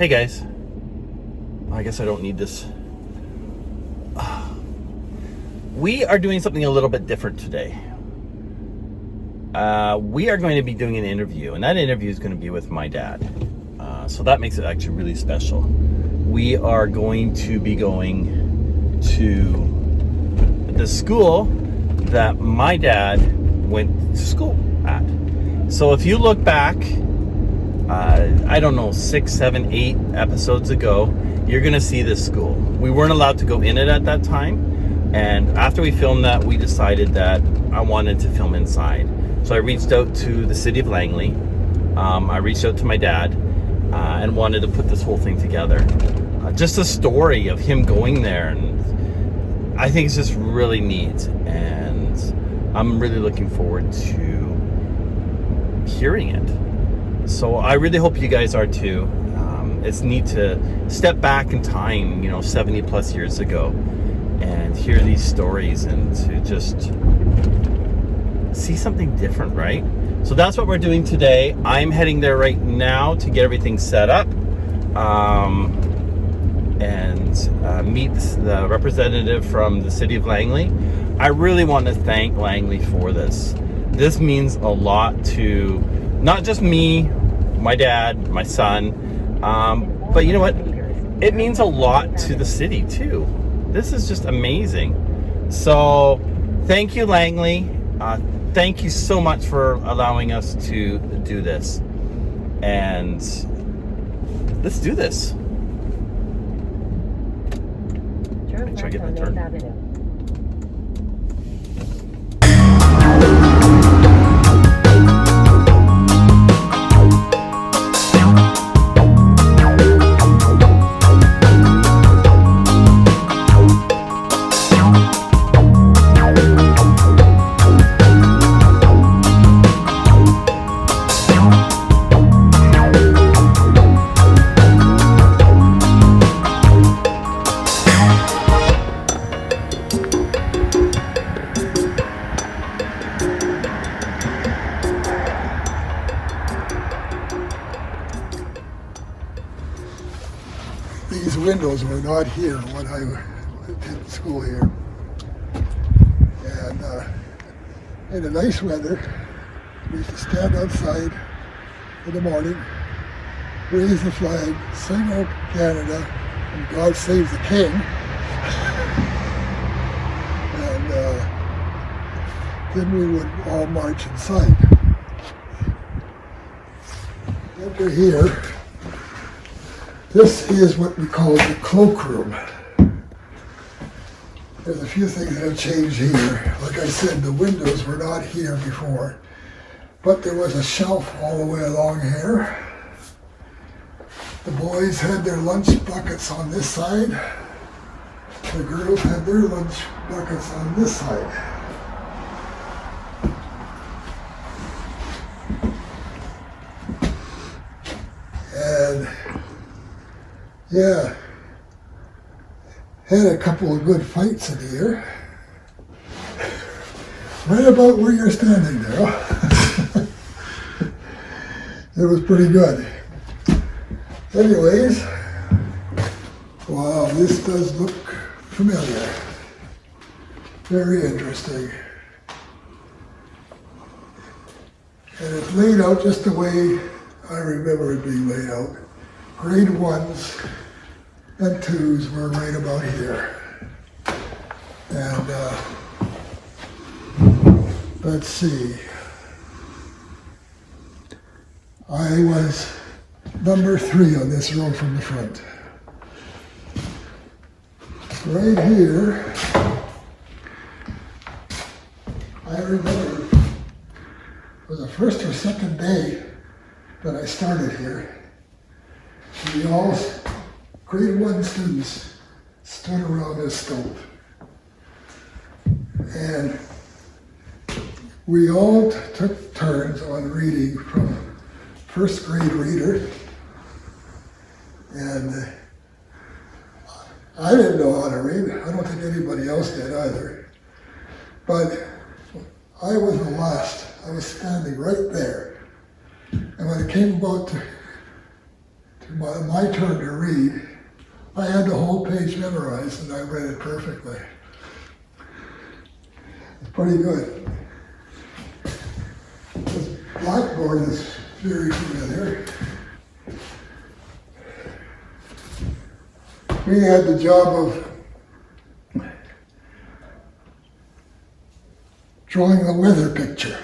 Hey guys, I guess I don't need this. We are doing something a little bit different today. We are going to be doing an interview, and that interview is going to be with my dad. So that makes it actually really special. We are going to be going to the school that my dad went to school at. So if you look back, I don't know, 6, 7, 8 episodes ago, you're gonna see this school. We weren't allowed to go in it at that time, and after we filmed that, we decided that I wanted to film inside. So I reached out to the city of Langley. I reached out to my dad and wanted to put this whole thing together. Just a story of him going there, and I think it's just really neat, and I'm really looking forward to hearing it. So I really hope you guys are too. It's neat to step back in time, 70 plus years ago, and hear these stories and to just see something different, right? So that's what we're doing today. I'm heading there right now to get everything set up and meet the representative from the city of Langley. I really want to thank Langley for this. This means a lot to not just me, my dad, my son, but you know what? It means a lot to the city too. This is just amazing. So thank you, Langley. Thank you so much for allowing us to do this. And let's do this. Make sure I get my turn. These windows were not here when I attended school here. And in the nice weather, we used to stand outside in the morning, raise the flag, sing "O Canada," and "God Save the King." And then we would all march inside. Enter here. This is what we call the cloakroom. There's a few things that have changed here. Like I said, the windows were not here before, but there was a shelf all the way along here. The boys had their lunch buckets on this side. The girls had their lunch buckets on this side. And yeah, had a couple of good fights in here. Right about where you're standing there. It was pretty good. Anyways, wow, this does look familiar. Very interesting. And it's laid out just the way I remember it being laid out. Grade 1s and 2s were right about here. And let's see. I was number 3 on this row from the front. Right here, I remember it was the first or second day that I started here. We all, grade 1 students, stood around this stove. And we all took turns on reading from first grade reader. And I didn't know how to read. I don't think anybody else did either. But I was the last. I was standing right there. And when it came about my turn to read, I had the whole page memorized and I read it perfectly. It's pretty good. This blackboard is very familiar. We had the job of drawing a weather picture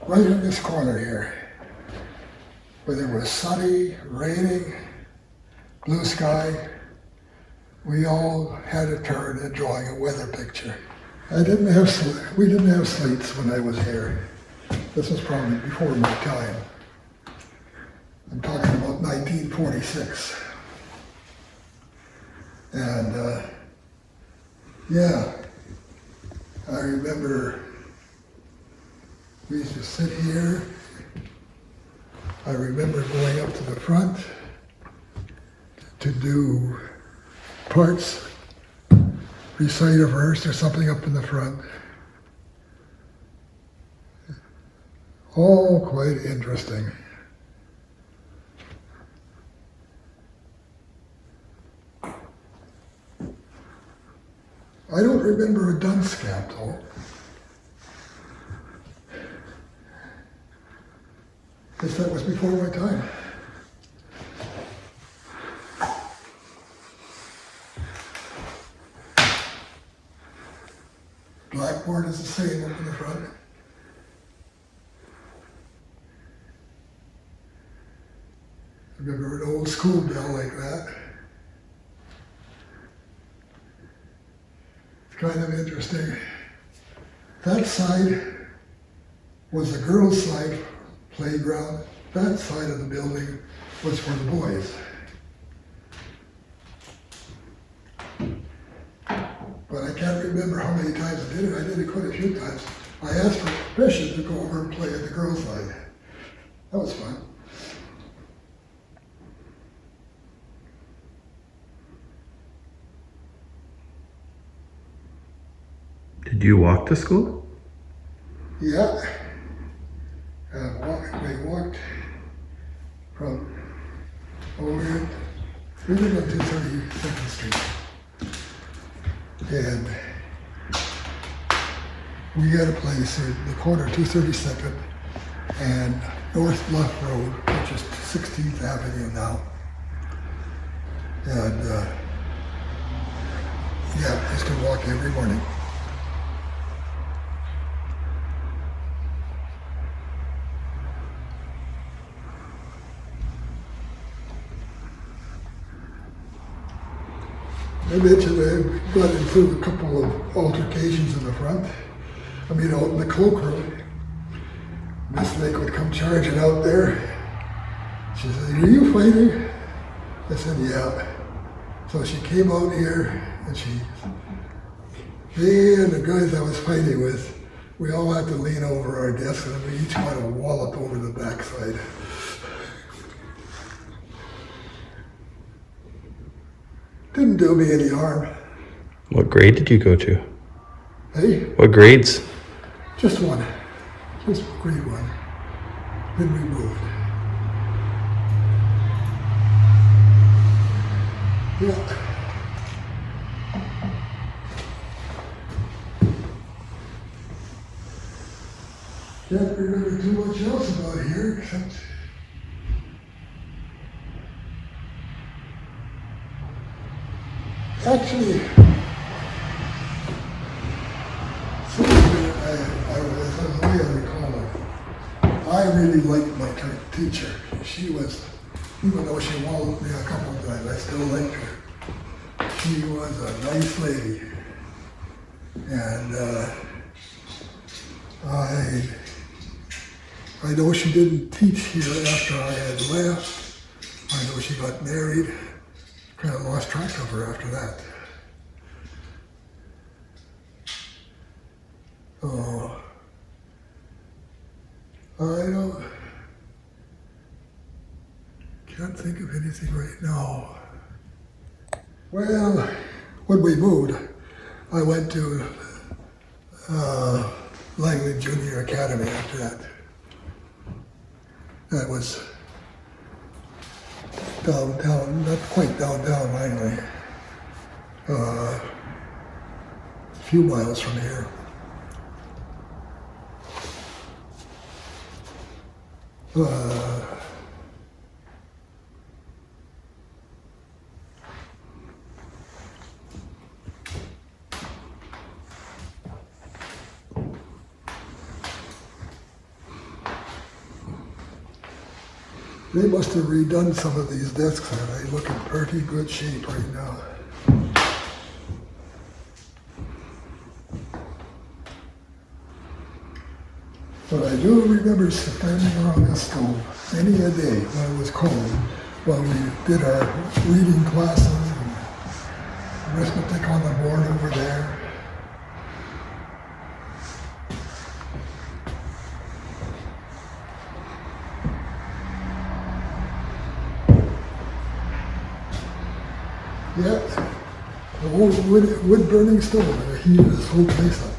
right in this corner here, whether it was sunny, raining, blue sky. We all had a turn at drawing a weather picture. We didn't have slates when I was here. This was probably before my time. I'm talking about 1946. And yeah, I remember we used to sit here. I remember going up to the front to do parts, recite a verse or something up in the front. All quite interesting. I don't remember a dunce cap though. Guess that was before my time. Blackboard is the same up in the front. I remember an old school bell like that. It's kind of interesting. That side was the girls' side playground. That side of the building was for the boys. But I can't remember how many times I did it. I did it quite a few times. I asked for permission to go over and play at the girls' side. That was fun. Did you walk to school? Yeah. We walked from over, we lived on 232nd Street. And we had a place at the corner of 232nd and North Bluff Road, which is 16th Avenue now. And yeah, I used to walk every morning. I mentioned I got into a couple of altercations in the front. I mean, out in the cloakroom. Miss Lake would come charging out there. She said, "Are you fighting?" I said, "Yeah." So she came out here and me and the guys I was fighting with, we all had to lean over our desks and we each got a wallop over the backside. Didn't do me any harm. What grade did you go to? Hey? What grades? Just one. Just grade one. Then we moved. Yeah. Can't remember too much else about here except actually, the way I recall it, I really liked my teacher. She was, even though she walloped me a couple of times, I still liked her. She was a nice lady. And I know she didn't teach here after I had left. I know she got married. Kind of lost track of her after that. Oh, can't think of anything right now. Well, when we moved, I went to Langley Junior Academy after that. That was downtown, not quite downtown Langley. A few miles from here. They must have redone some of these desks, and they look in pretty good shape right now. But I do remember standing around the stove many a day when it was cold, while we did our reading classes and arithmetic on the board over there. Yeah, the old wood burning stove, and it heated this whole place up.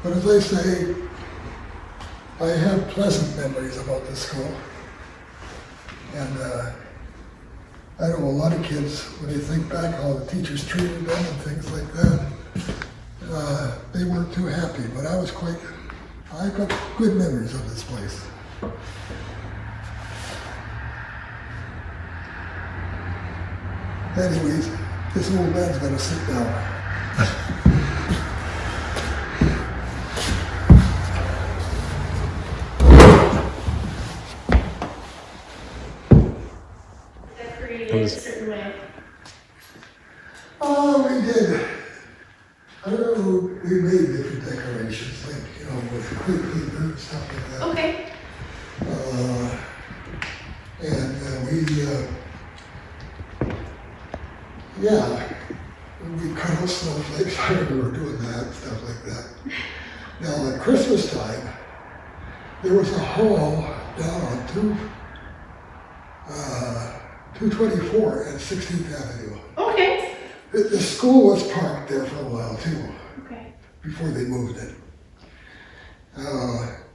But as I say, I have pleasant memories about this school. And I know a lot of kids, when they think back how the teachers treated them and things like that, they weren't too happy, but I got good memories of this place. Anyways, this old man's gonna sit down. Decorated a certain way. Oh, we did. I don't know, we made different decorations, like, with quick paper and stuff like that. Okay. We cut out snowflakes. I remember doing that, stuff like that. Now, at Christmas time, there was a hall down on 224 and 16th Avenue. Okay. The school was parked there for a while, too. Okay. Before they moved it.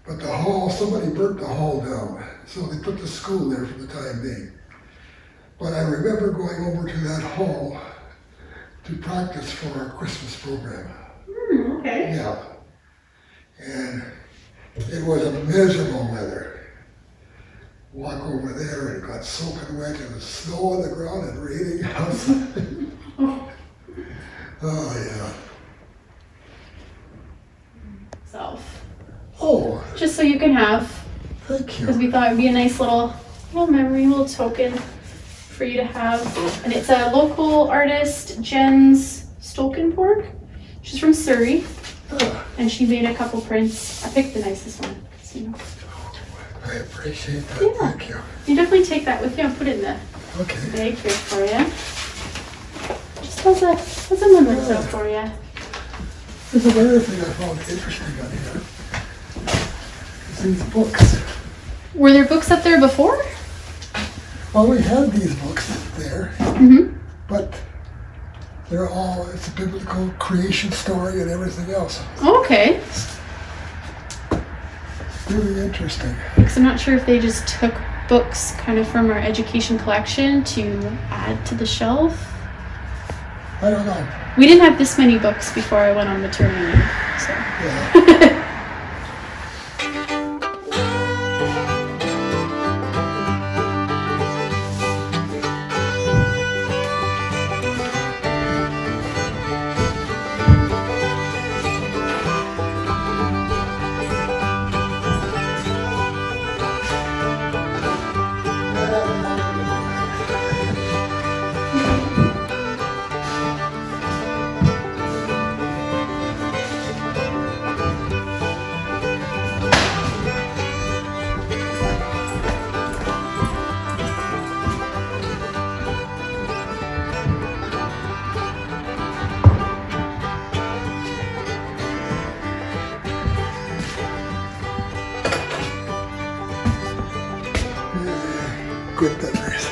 But the hall, somebody burnt the hall down, so they put the school there for the time being. But I remember going over to that hall to practice for our Christmas program. Okay. Yeah. And it was a miserable weather. Walk over there and it got soaking wet and the snow on the ground and raining outside. Oh, yeah. Just so you can have, Thank you. because we thought it would be a nice little memory, little token for you to have. And it's a local artist, Jen's Stolkenborg. She's from Surrey, and she made a couple prints. I picked the nicest one, I appreciate that. Yeah. Thank you. You definitely take that with you and put it in the Okay. bag here for you. Just as a memento for you. There's another thing I found interesting on here. Is these books. Were there books up there before? Well, we had these books there, but they're all, it's a biblical creation story and everything else. Okay. Really interesting. Because I'm not sure if they just took books kind of from our education collection to add to the shelf. I don't know. We didn't have this many books before I went on maternity leave, so. Yeah. Good memories.